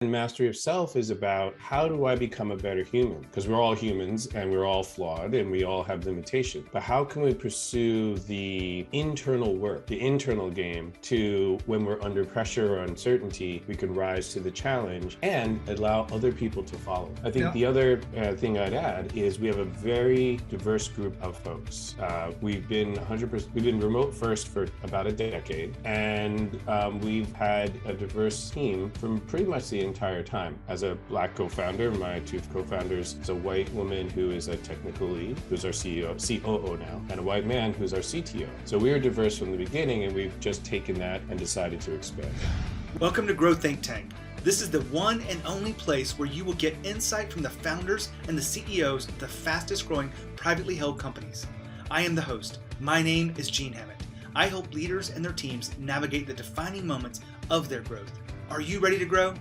And mastery of self is about how do I become a better human? Because we're all humans and we're all flawed and we all have limitations. But how can we pursue the internal work, the internal game to when we're under pressure or uncertainty, we can rise to the challenge and allow other people to follow. I think the other thing I'd add is we have a very diverse group of folks. We've been remote first for about a decade, and we've had a diverse team from pretty much the entire time. As a Black co-founder, my two co-founders is a white woman who is a technical lead, who's our COO now, and a white man who's our CTO. So we were diverse from the beginning, and we've just taken that and decided to expand. Welcome to Grow Think Tank. This is the one and only place where you will get insight from the founders and the CEOs of the fastest growing privately held companies. I am the host. My name is Gene Hammett. I help leaders and their teams navigate the defining moments of their growth. Are you ready to grow?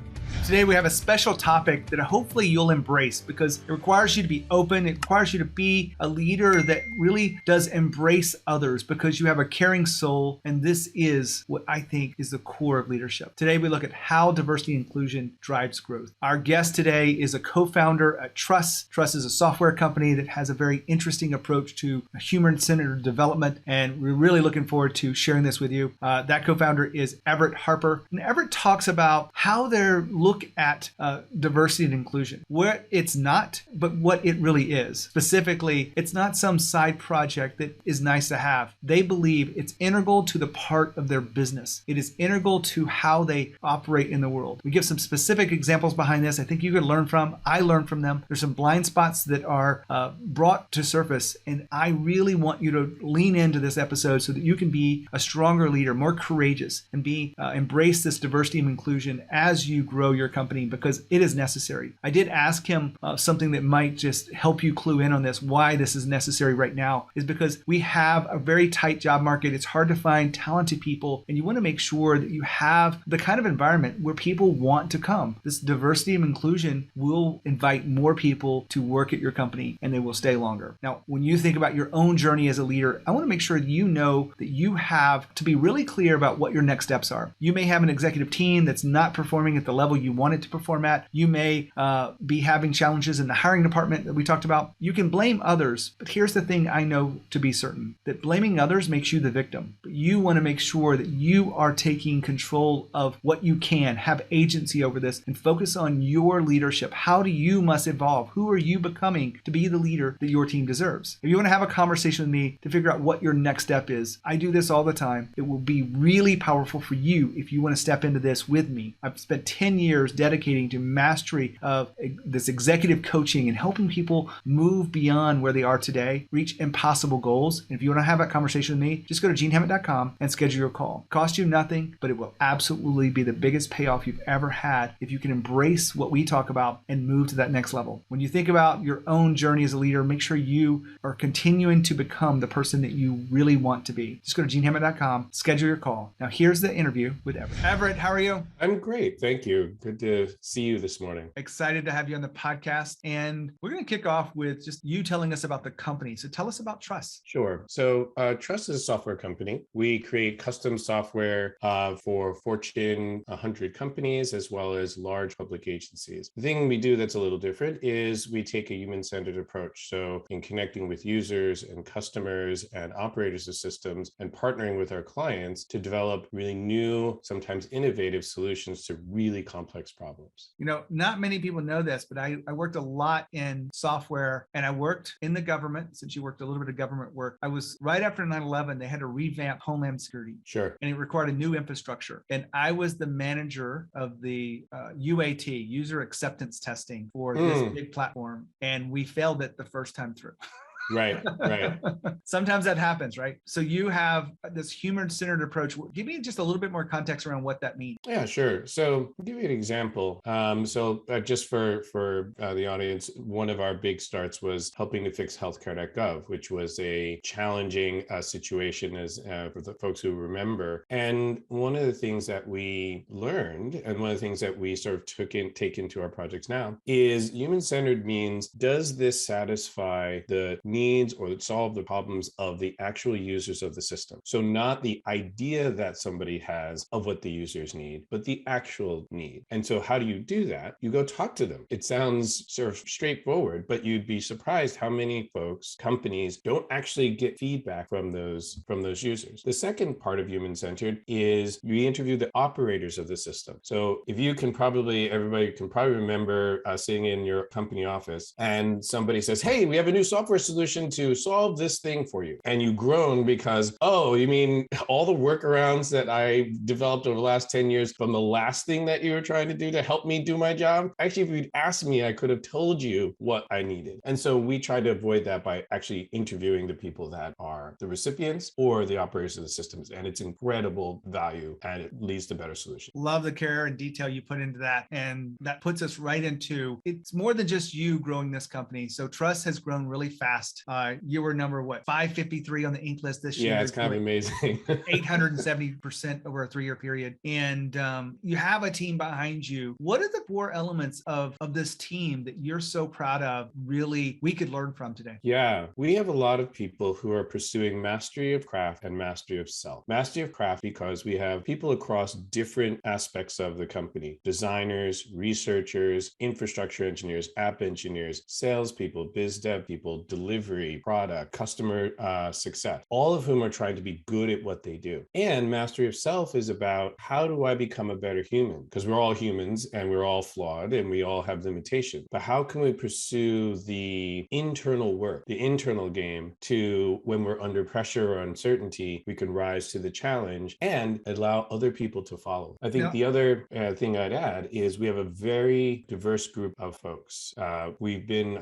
Today we have a special topic that hopefully you'll embrace because it requires you to be open. It requires you to be a leader that really does embrace others because you have a caring soul, and this is what I think is the core of leadership. Today we look at how diversity and inclusion drives growth. Our guest today is a co-founder at Truss. Truss is a software company that has a very interesting approach to human-centered development, and we're really looking forward to sharing this with you. That co-founder is Everett Harper, and Everett talks about how they're look at diversity and inclusion, where it's not, but what it really is. Specifically, it's not some side project that is nice to have. They believe it's integral to the part of their business. It is integral to how they operate in the world. We give some specific examples behind this I think you could learn from. I learned from them. There's some blind spots that are brought to surface, and I really want you to lean into this episode so that you can be a stronger leader, more courageous, and embrace this diversity and inclusion as you grow your company, because it is necessary. I did ask him something that might just help you clue in on this, why this is necessary right now, is because we have a very tight job market. It's hard to find talented people, and you want to make sure that you have the kind of environment where people want to come. This diversity and inclusion will invite more people to work at your company, and they will stay longer. Now, when you think about your own journey as a leader, I want to make sure that you know that you have to be really clear about what your next steps are. You may have an executive team that's not performing at the level you want it to perform at. You may be having challenges in the hiring department that we talked about. You can blame others, but here's the thing I know to be certain, that blaming others makes you the victim. But you want to make sure that you are taking control of what you can, have agency over this, and focus on your leadership. How do you must evolve? Who are you becoming to be the leader that your team deserves? If you want to have a conversation with me to figure out what your next step is, I do this all the time. It will be really powerful for you if you want to step into this with me. I've spent 10 years dedicating to mastery of this executive coaching and helping people move beyond where they are today, reach impossible goals. And if you want to have that conversation with me, just go to genehammett.com and schedule your call. It costs you nothing, but it will absolutely be the biggest payoff you've ever had if you can embrace what we talk about and move to that next level. When you think about your own journey as a leader, make sure you are continuing to become the person that you really want to be. Just go to genehammett.com, schedule your call. Now here's the interview with Everett. Everett, how are you? I'm great. Thank you. Good to see you this morning. Excited to have you on the podcast. And we're going to kick off with just you telling us about the company. So tell us about Truss. Sure. So Truss is a software company. We create custom software for Fortune 100 companies as well as large public agencies. The thing we do that's a little different is we take a human-centered approach. So in connecting with users and customers and operators of systems and partnering with our clients to develop really new, sometimes innovative solutions to really complex problems. You know, not many people know this, but I worked a lot in software, and I worked in the government. Since you worked a little bit of government work, I was right after 9/11, they had to revamp Homeland Security. Sure. And it required a new infrastructure. And I was the manager of the UAT, user acceptance testing for this big platform. And we failed it the first time through. Right. Sometimes that happens, right? So you have this human-centered approach. Give me just a little bit more context around what that means. Yeah, sure. So I'll give you an example. Just for the audience, one of our big starts was helping to fix healthcare.gov, which was a challenging situation as for the folks who remember. And one of the things that we learned, and one of the things that we sort of take into our projects now, is human-centered means, does this satisfy the needs or solve the problems of the actual users of the system. So not the idea that somebody has of what the users need, but the actual need. And so how do you do that? You go talk to them. It sounds sort of straightforward, but you'd be surprised how many folks, companies don't actually get feedback from those users. The second part of human-centered is you interview the operators of the system. So if you can everybody can probably remember sitting in your company office and somebody says, hey, we have a new software solution to solve this thing for you. And you groan because, oh, you mean all the workarounds that I developed over the last 10 years from the last thing that you were trying to do to help me do my job? Actually, if you'd asked me, I could have told you what I needed. And so we try to avoid that by actually interviewing the people that are the recipients or the operators of the systems. And it's incredible value and it leads to better solutions. Love the care and detail you put into that. And that puts us right into, it's more than just you growing this company. So Truss has grown really fast. You were number 553 on the Inc. list this year. Yeah, it's kind of amazing. 870% over a 3-year period. And you have a team behind you. What are the 4 elements of this team that you're so proud of, really, we could learn from today? Yeah, we have a lot of people who are pursuing mastery of craft and mastery of self. Mastery of craft because we have people across different aspects of the company: designers, researchers, infrastructure engineers, app engineers, salespeople, biz dev people, delivery, product, customer success, all of whom are trying to be good at what they do. And mastery of self is about, how do I become a better human? Because we're all humans and we're all flawed and we all have limitations. But how can we pursue the internal work, the internal game, to when we're under pressure or uncertainty, we can rise to the challenge and allow other people to follow. I think the other thing I'd add is we have a very diverse group of folks. We've been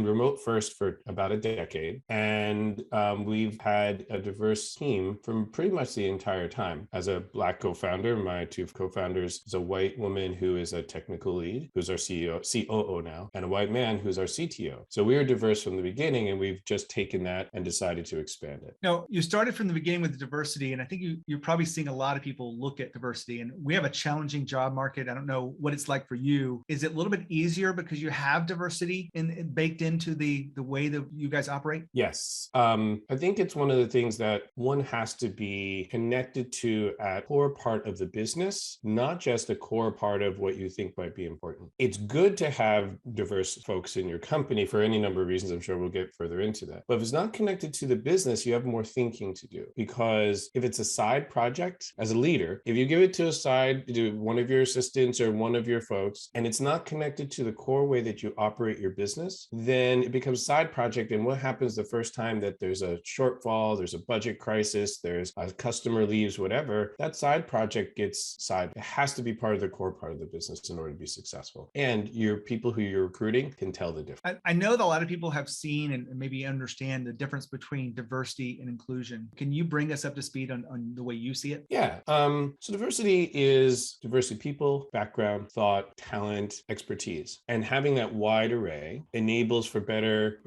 remote first for about a decade, and we've had a diverse team from pretty much the entire time. As a Black co-founder, my 2 co-founders is a white woman who is a technical lead, who's our COO now, and a white man who's our CTO. So we were diverse from the beginning, and we've just taken that and decided to expand it. Now, you started from the beginning with the diversity, and I think you're probably seeing a lot of people look at diversity, and we have a challenging job market. I don't know what it's like for you. Is it a little bit easier because you have diversity baked into the way that you guys operate? Yes. I think it's one of the things that one has to be connected to at core part of the business, not just a core part of what you think might be important. It's good to have diverse folks in your company for any number of reasons. I'm sure we'll get further into that. But if it's not connected to the business, you have more thinking to do. Because if it's a side project, as a leader, if you give it to one of your assistants or one of your folks, and it's not connected to the core way that you operate your business, then it becomes a side project. And what happens the first time that there's a shortfall, there's a budget crisis, there's a customer leaves, whatever, that side project gets side. It has to be part of the core part of the business in order to be successful. And your people who you're recruiting can tell the difference. I know that a lot of people have seen and maybe understand the difference between diversity and inclusion. Can you bring us up to speed on the way you see it? Yeah. So diversity is diversity of people, background, thought, talent, expertise. And having that wide array enables for better,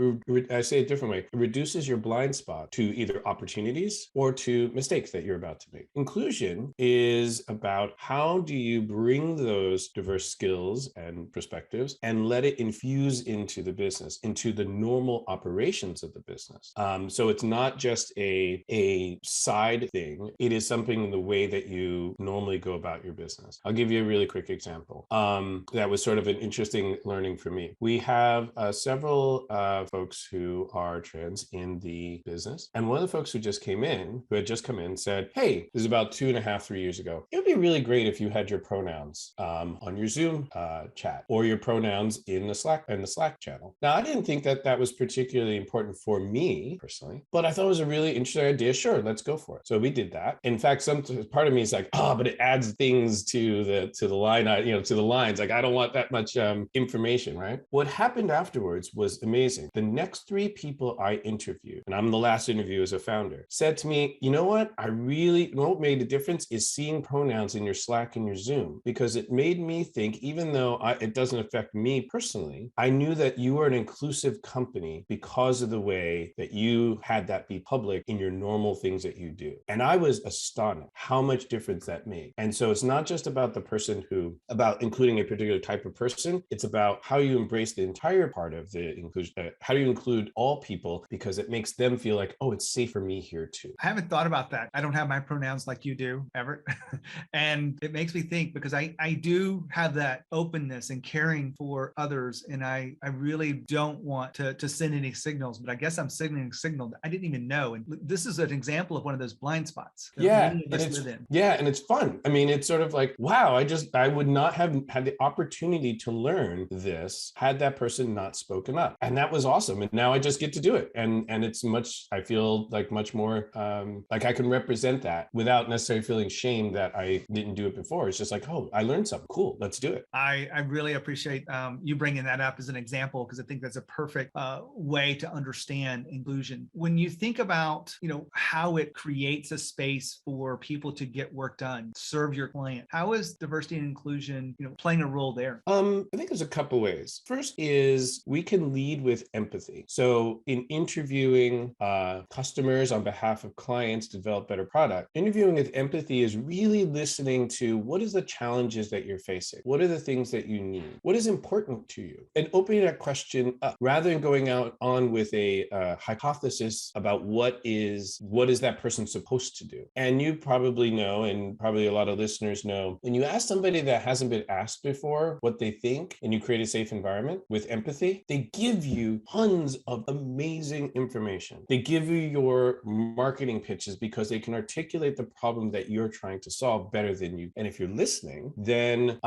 I say it a different way, it reduces your blind spot to either opportunities or to mistakes that you're about to make. Inclusion is about, how do you bring those diverse skills and perspectives and let it infuse into the business, into the normal operations of the business. So it's not just a side thing. It is something in the way that you normally go about your business. I'll give you a really quick example. That was sort of an interesting learning for me. We have several folks who are trans in the business. And one of the folks who had just come in said, hey, this is about 2.5, 3 years ago. It would be really great if you had your pronouns on your Zoom chat, or your pronouns in the Slack channel. Now, I didn't think that was particularly important for me personally, but I thought it was a really interesting idea. Sure, let's go for it. So we did that. In fact, some part of me is like, but it adds things to the line, to the lines. Like, I don't want that much information, right? What happened afterwards was amazing. The next 3 people I interviewed, and I'm the last interview as a founder, said to me, you know what? What made a difference is seeing pronouns in your Slack and your Zoom, because it made me think, even though it doesn't affect me personally, I knew that you are an inclusive company because of the way that you had that be public in your normal things that you do. And I was astonished how much difference that made. And so it's not just about including a particular type of person. It's about how you embrace the entire part of the inclusion. How do you include all people because it makes them feel like, oh, it's safe for me here too. I haven't thought about that. I don't have my pronouns like you do, Everett. And it makes me think because I do have that openness and caring for others. And I really don't want to send any signals, but I guess I'm signaling a signal that I didn't even know. And this is an example of one of those blind spots that many of us live in. Yeah, and it's fun. I mean, it's sort of like, wow, I would not have had the opportunity to learn this had that person not spoken up. And that was awesome. And now I just get to do it. And it's I feel like much more like I can represent that without necessarily feeling shame that I didn't do it before. It's just like, oh, I learned something. Cool. Let's do it. I really appreciate you bringing that up as an example, because I think that's a perfect way to understand inclusion. When you think about, how it creates a space for people to get work done, serve your client, how is diversity and inclusion, playing a role there? I think there's a couple ways. First is we can lead with empathy. So in interviewing customers on behalf of clients to develop better product, interviewing with empathy is really listening to what is the challenges that you're facing? What are the things that you need? What is important to you? And opening that question up rather than going out on with a hypothesis about what is that person supposed to do. And you probably know, and probably a lot of listeners know, when you ask somebody that hasn't been asked before what they think and you create a safe environment with empathy, they give you tons of amazing information. They give you your marketing pitches because they can articulate the problem that you're trying to solve better than you. And if you're listening, then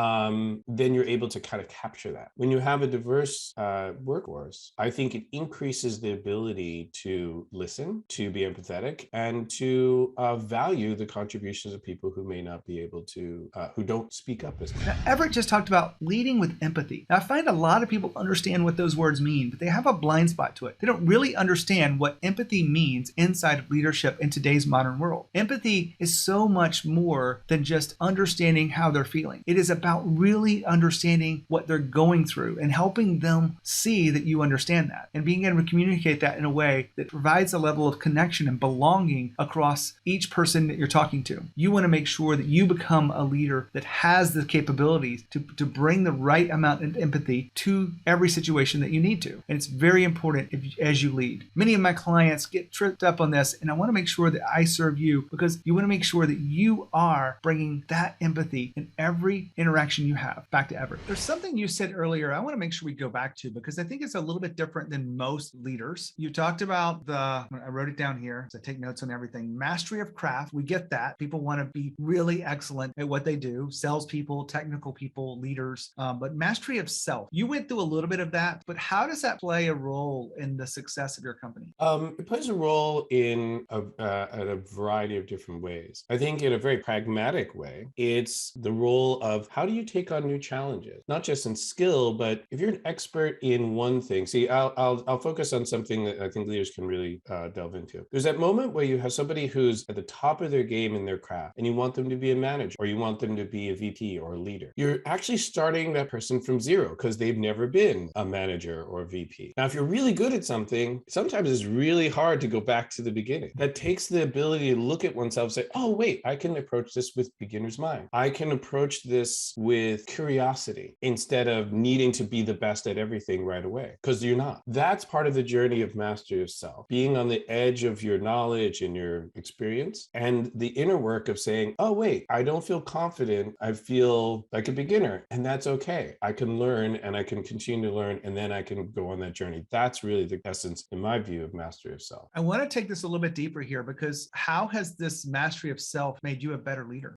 you're able to kind of capture that. When you have a diverse workforce, I think it increases the ability to listen, to be empathetic, and to value the contributions of people who may not be able to, who don't speak up as much. Now, Everett just talked about leading with empathy. Now, I find a lot of people understand what those words mean, but they have a blind spot to it. They don't really understand what empathy means inside of leadership in today's modern world. Empathy is so much more than just understanding how they're feeling. It is about really understanding what they're going through and helping them see that you understand that and being able to communicate that in a way that provides a level of connection and belonging across each person that you're talking to. You want to make sure that you become a leader that has the capabilities to bring the right amount of empathy to every situation that you need to. And it's very important as you lead. Many of my clients get tripped up on this, and I want to make sure that I serve you because you want to make sure that you are bringing that empathy in every interaction you have. Back to Everett. There's something you said earlier I want to make sure we go back to because I think it's a little bit different than most leaders. You talked about I wrote it down here, so I take notes on everything. Mastery of craft. We get that. People want to be really excellent at what they do. Salespeople, technical people, leaders, but mastery of self. You went through a little bit of that, but how does that play a role in the success of your company? It plays a role in a variety of different ways. I think in a very pragmatic way, it's the role of how do you take on new challenges, not just in skill, but if you're an expert in one thing. See, I'll focus on something that I think leaders can really delve into. There's that moment where you have somebody who's at the top of their game in their craft, and you want them to be a manager, or you want them to be a VP or a leader. You're actually starting that person from zero because they've never been a manager or a VP. Now, if you're really good at something, sometimes it's really hard to go back to the beginning. That takes the ability to look at oneself and say, oh, wait, I can approach this with beginner's mind. I can approach this with curiosity instead of needing to be the best at everything right away, because you're not. That's part of the journey of mastery of self, being on the edge of your knowledge and your experience, and the inner work of saying, oh, wait, I don't feel confident. I feel like a beginner, and that's okay. I can learn and I can continue to learn, and then I can go on that journey. That's really the essence, in my view, of mastery of self. I want to take this a little bit deeper here because how has this mastery of self made you a better leader?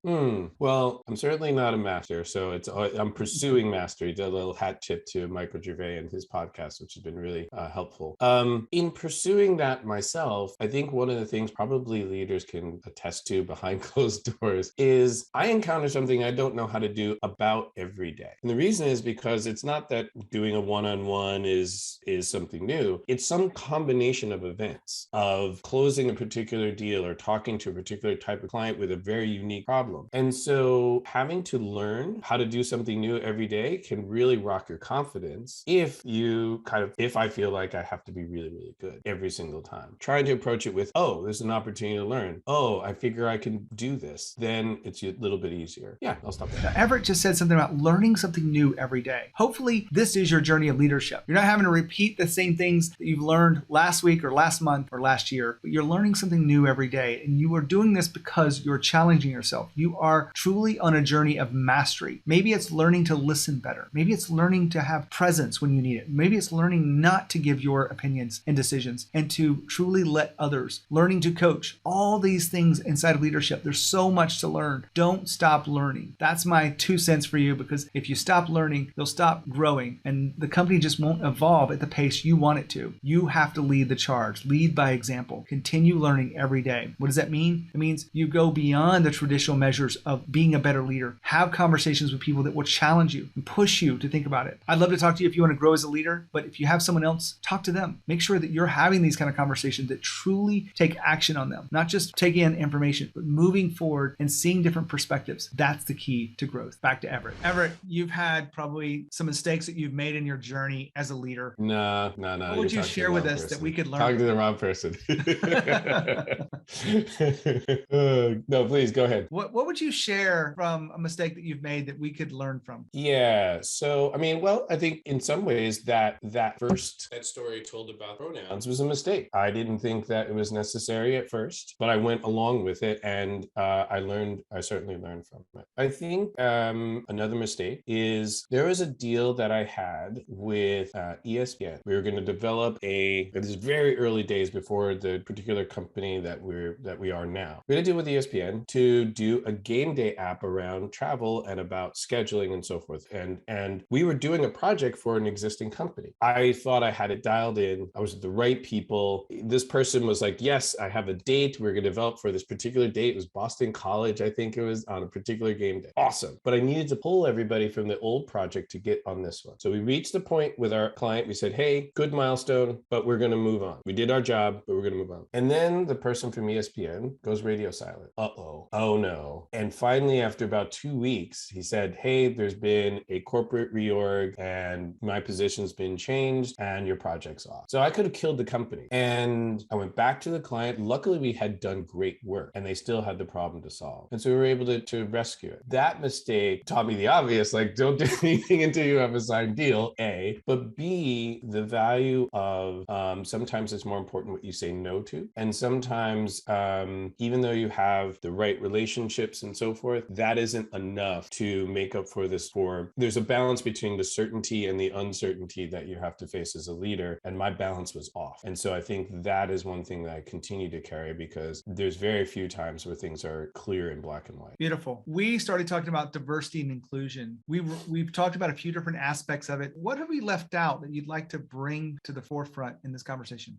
Well, I'm certainly not a master, so I'm pursuing mastery. Did a little hat tip to Michael Gervais and his podcast, which has been really helpful. In pursuing that myself, I think one of the things probably leaders can attest to behind closed doors is I encounter something I don't know how to do about every day. And the reason is because it's not that doing a one-on-one is something new. It's some combination of events of closing a particular deal or talking to a particular type of client with a very unique problem. And so having to learn how to do something new every day can really rock your confidence if I feel like I have to be really, really good every single time. Trying to approach it with, oh, there's an opportunity to learn. Oh, I figure I can do this. Then it's a little bit easier. Yeah, I'll stop there. Now, Everett just said something about learning something new every day. Hopefully, this is your journey of leadership. You're not having to repeat the same same things that you've learned last week or last month or last year, but you're learning something new every day. And you are doing this because you're challenging yourself. You are truly on a journey of mastery. Maybe it's learning to listen better. Maybe it's learning to have presence when you need it. Maybe it's learning not to give your opinions and decisions and to truly let others, learning to coach, all these things inside of leadership. There's so much to learn. Don't stop learning. That's my 2 cents for you, because if you stop learning, you'll stop growing and the company just won't evolve at the pace you want it to. You have to lead the charge. Lead by example. Continue learning every day. What does that mean? It means you go beyond the traditional measures of being a better leader. Have conversations with people that will challenge you and push you to think about it. I'd love to talk to you if you want to grow as a leader, but if you have someone else, talk to them. Make sure that you're having these kind of conversations that truly take action on them, not just taking in information, but moving forward and seeing different perspectives. That's the key to growth. Back to Everett. Everett, you've had probably some mistakes that you've made in your journey as a leader. No. What would you share with us that we could learn? Talking to the wrong person. No, please go ahead. What would you share from a mistake that you've made that we could learn from? Yeah. So, I think in some ways that story told about pronouns was a mistake. I didn't think that it was necessary at first, but I went along with it, and I certainly learned from it. I think another mistake is there was a deal that I had with ESPN. We were going to develop this is very early days before the particular company that we are now. We had a deal with ESPN to do a game day app around travel and about scheduling and so forth. And we were doing a project for an existing company. I thought I had it dialed in. I was with the right people. This person was like, yes, I have a date. We're going to develop for this particular date. It was Boston College, I think it was, on a particular game day. Awesome. But I needed to pull everybody from the old project to get on this one. So we reached the point with our client. We said, hey, good milestone, but we're going to move on. We did our job, but we're going to move on. And then the person from ESPN goes radio silent. Uh-oh. Oh no. And finally, after about 2 weeks, he said, hey, there's been a corporate reorg and my position's been changed and your project's off. So I could have killed the company. And I went back to the client. Luckily, we had done great work and they still had the problem to solve. And so we were able to rescue it. That mistake taught me the obvious, like don't do anything until you have a signed deal, A, but B, the value of sometimes it's more important what you say no to. And sometimes even though you have the right relationships and so forth, that isn't enough to make up for there's a balance between the certainty and the uncertainty that you have to face as a leader. And my balance was off. And so I think that is one thing that I continue to carry, because there's very few times where things are clear in black and white. Beautiful. We started talking about diversity and inclusion. We've talked about a few different aspects of it. What have we left out that you'd like to bring to the forefront in this conversation?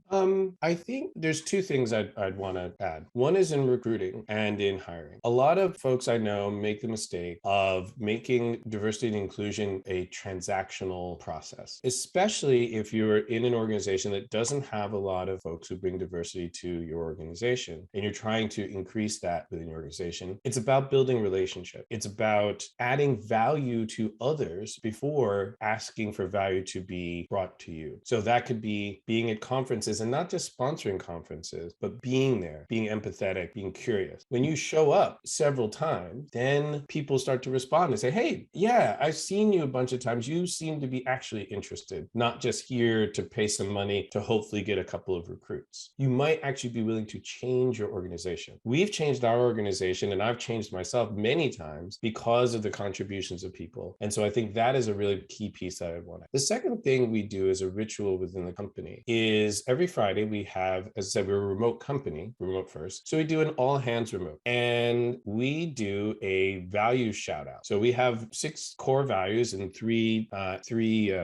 I think there's two things I'd want to add. One is in recruiting and in hiring. A lot of folks I know make the mistake of making diversity and inclusion a transactional process, especially if you're in an organization that doesn't have a lot of folks who bring diversity to your organization and you're trying to increase that within your organization. It's about building relationship. It's about adding value to others before asking for value to be brought to you. So that could be being at conferences and not just sponsoring conferences, but being there, being empathetic, being curious. When you show up several times, then people start to respond and say, hey, yeah, I've seen you a bunch of times. You seem to be actually interested, not just here to pay some money to hopefully get a couple of recruits. You might actually be willing to change your organization. We've changed our organization, and I've changed myself many times because of the contributions of people. And so I think that is a really key piece that I want to. The second thing we do as a ritual within the company is every Friday we have, as I said, we're a remote company, remote first. So we do an all hands remote, and we do a value shout out. So we have 6 core values and three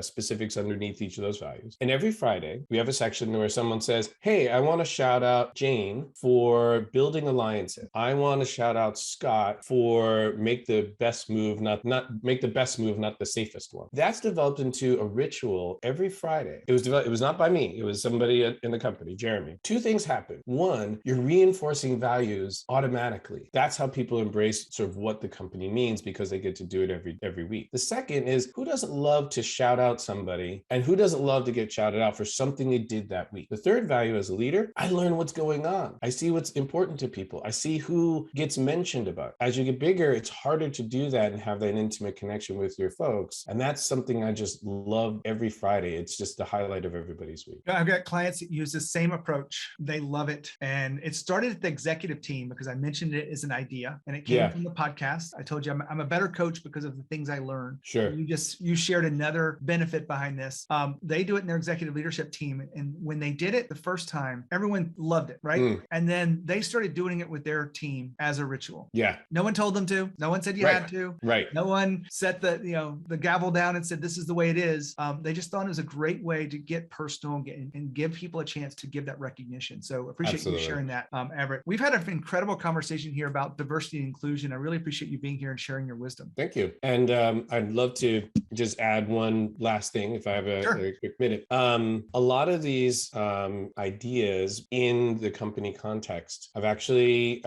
specifics underneath each of those values. And every Friday we have a section where someone says, hey, I want to shout out Jane for building alliances. I want to shout out Scott for make the best move, not the safest one. That's developed into a ritual every Friday. It was not by me. It was somebody in the company, Jeremy. 2 things happen. One, you're reinforcing values automatically. That's how people embrace sort of what the company means, because they get to do it every week. The second is, who doesn't love to shout out somebody, and who doesn't love to get shouted out for something they did that week? The third value as a leader, I learn what's going on. I see what's important to people. I see who gets mentioned about. As you get bigger, it's harder to do that and have that intimate connection with your folks. And that's something I just love every Friday. It's just the highlight of everybody's week. I've got clients that use the same approach. They love it. And it started at the executive team because I mentioned it as an idea and it came from the podcast. I told you I'm a better coach because of the things I learned. Sure. You shared another benefit behind this. They do it in their executive leadership team. And when they did it the first time, everyone loved it, right? And then they started doing it with their team as a ritual. Yeah. No one told them to. No one said you had to. Right. No one set the gavel down and said, this is the way it is. They just thought it was a great way to get personal and give people a chance to give that recognition. So appreciate you sharing that, Everett. We've had an incredible conversation here about diversity and inclusion. I really appreciate you being here and sharing your wisdom. Thank you. And I'd love to just add one last thing if I have a quick minute. A lot of these ideas in the company context, I've actually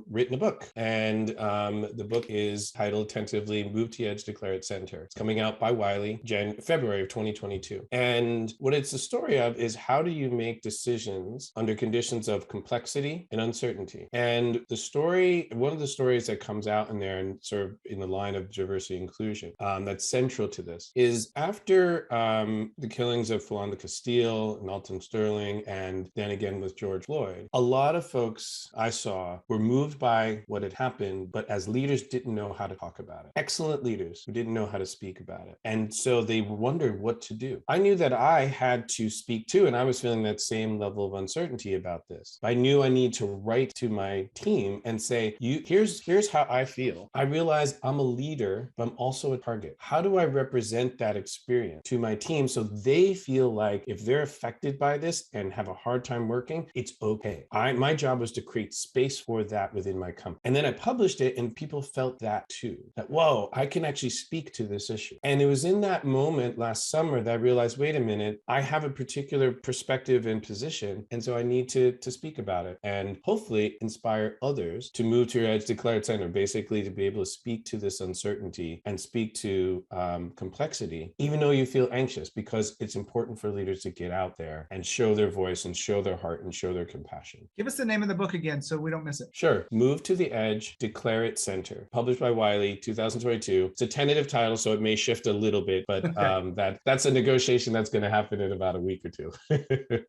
written a book, and the book is titled tentatively Move to the Edge, Declare It Center. It's coming out by Wiley, February of 2022. And what it's a story of is how do you make decisions under conditions of complexity and uncertainty? And the story, one of the stories that comes out in there and sort of in the line of diversity and inclusion that's central to this is after the killings of Philando Castile and Alton Sterling, and then again with George Floyd, a lot of folks I saw were moved by what had happened, but as leaders didn't know how to talk about it. Excellent leaders who didn't know how to speak about it. And so they wondered what to do. I knew that I had to speak too, and I was feeling that same level of uncertainty about this. I knew I need to write to my team and say, here's how I feel. I realize I'm a leader, but I'm also a target. How do I represent that experience to my team so they feel like if they're affected by this and have a hard time working, it's okay. My job was to create space for that within my company. And then I published it and people felt that too, that, whoa, I can actually speak to this issue. And it was in that moment last summer that I realized, wait a minute, I have a particular perspective and position. And so I need to speak about it and hopefully inspire others to move to your edge, declare it center, basically to be able to speak to this uncertainty and speak to complexity, even though you feel anxious, because it's important for leaders to get out there and show their voice and show their heart and show their compassion. Give us the name of the book again so we don't miss it. Sure. Move to the Edge, Declare It Center. Published by Wiley, 2022. It's a tentative title, so it may shift a little bit, but that's a negotiation that's going to happen in about a week or two.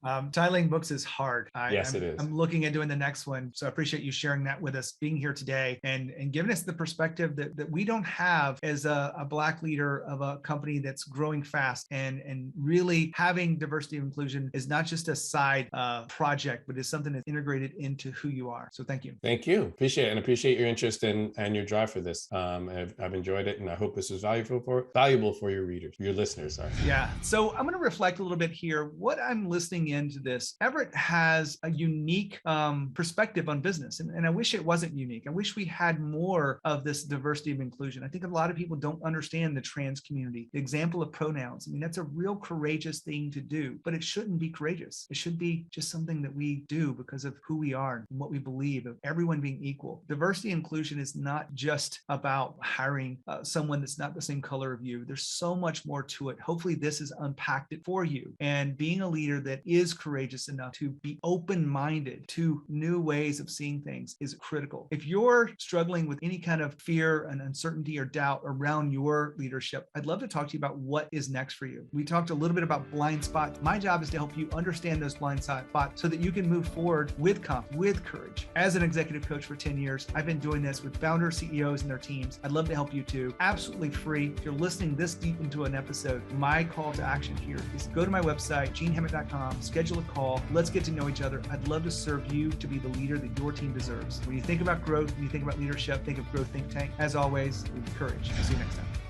Titling books is hard. Yes, it is. I'm looking at doing the next one. So I appreciate you sharing that with us, being here today and giving us the perspective that we don't have as a Black leader of a company that's growing fast, and really having diversity and inclusion is not just a side project, but is something that's integrated into who you are. So thank you. Thank you. Appreciate it. And appreciate your interest and your drive for this. I've enjoyed it, and I hope this is valuable for your readers, your listeners. Sorry. Yeah. So I'm going to reflect a little bit here. What I'm listening into this, Everett has a unique perspective on business. And I wish it wasn't unique. I wish we had more of this diversity and inclusion. I think a lot of people don't understand the trans community, the example of pronouns. I mean, that's a real courageous thing to do, but it shouldn't be courageous. It should be just something that we do because of who we are and what we believe, of everyone being equal. Diversity and inclusion is not just about hiring someone that's not the same color of you. There's so much more to it. Hopefully this has unpacked it for you. And being a leader that is courageous enough to be open-minded to new ways of seeing things is critical. If you're struggling with any kind of fear and uncertainty or doubt around your leadership, I'd love to talk to you about what is next for you. We talked a little bit about blind spots. My job is to help you understand those blind spots so that you can move forward with confidence, with courage. As an executive coach for 10 years, I've been doing this with founders, CEOs, and their teams. I'd love to help you too. Absolutely free. If you're listening this deep into an episode, my call to action here is go to my website, genehammett.com, schedule a call. Let's get to know each other. I'd love to serve you to be the leader that your team deserves. When you think about growth, when you think about leadership, think of Growth Think Tank. As always, with courage. I'll see you next time.